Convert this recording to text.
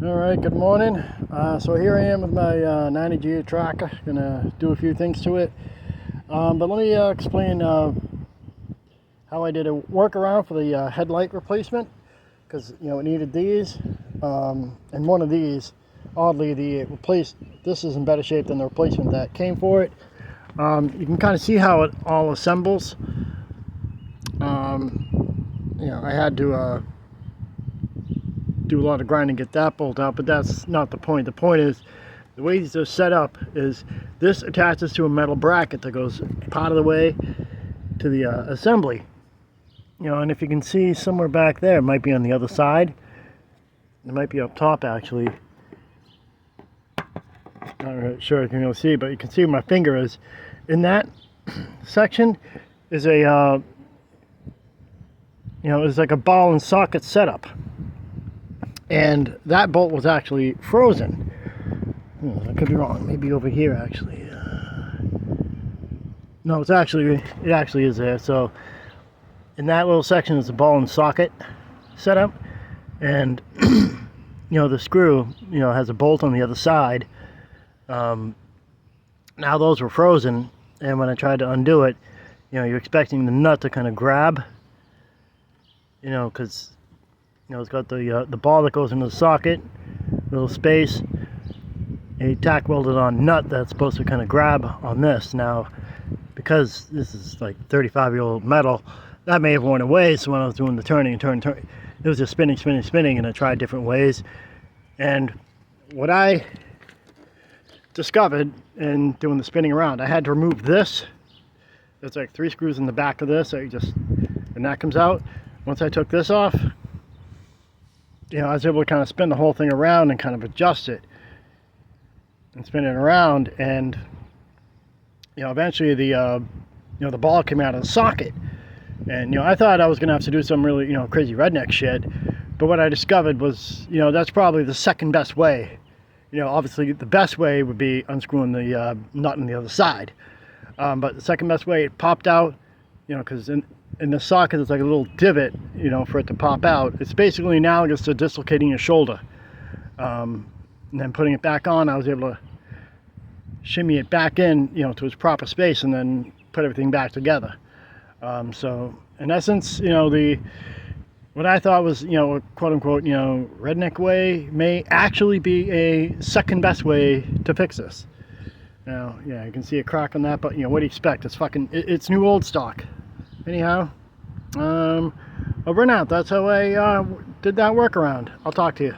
Alright, good morning. So here I am with my 90 Geo Tracker. Gonna do a few things to it. But let me explain how I did a workaround for the headlight replacement. Because, it needed these. And one of these, oddly, this is in better shape than the replacement that came for it. You can kind of see how it all assembles. I had to do a lot of grinding to get that bolt out, but that's not the point. The point is, the way these are set up is this attaches to a metal bracket that goes part of the way to the assembly. And if you can see somewhere back there, it might be on the other side. It might be up top, actually. Not really sure if you can really see, but you can see where my finger is. In that section is a, it's like a ball and socket setup. And that bolt was actually frozen. I could be wrong. Maybe over here, actually. No, it actually is there. So in that little section is a ball and socket setup, and the screw has a bolt on the other side. Now those were frozen, and when I tried to undo it, you're expecting the nut to kind of grab, because it's got the ball that goes into the socket, little space, a tack welded on nut that's supposed to kind of grab on this. Now, because this is like 35-year-old metal, that may have worn away. So when I was doing the turning, it was just spinning, and I tried different ways. And what I discovered in doing the spinning around, I had to remove this. There's like 3 screws in the back of this, and that comes out. Once I took this off, I was able to kind of spin the whole thing around and kind of adjust it and spin it around, and eventually the ball came out of the socket. And I thought I was gonna have to do some really crazy redneck shit, but what I discovered was that's probably the second best way. Obviously the best way would be unscrewing the nut on the other side, but the second best way, it popped out, because in the socket there's like a little divot, for it to pop out. It's basically analogous to dislocating your shoulder. And then putting it back on, I was able to shimmy it back in, to its proper space, and then put everything back together. So in essence, what I thought was, a quote-unquote, redneck way may actually be a second best way to fix this. Now, yeah, you can see a crack on that, but what do you expect? It's new old stock. Anyhow, over and out. That's how I did that workaround. I'll talk to you.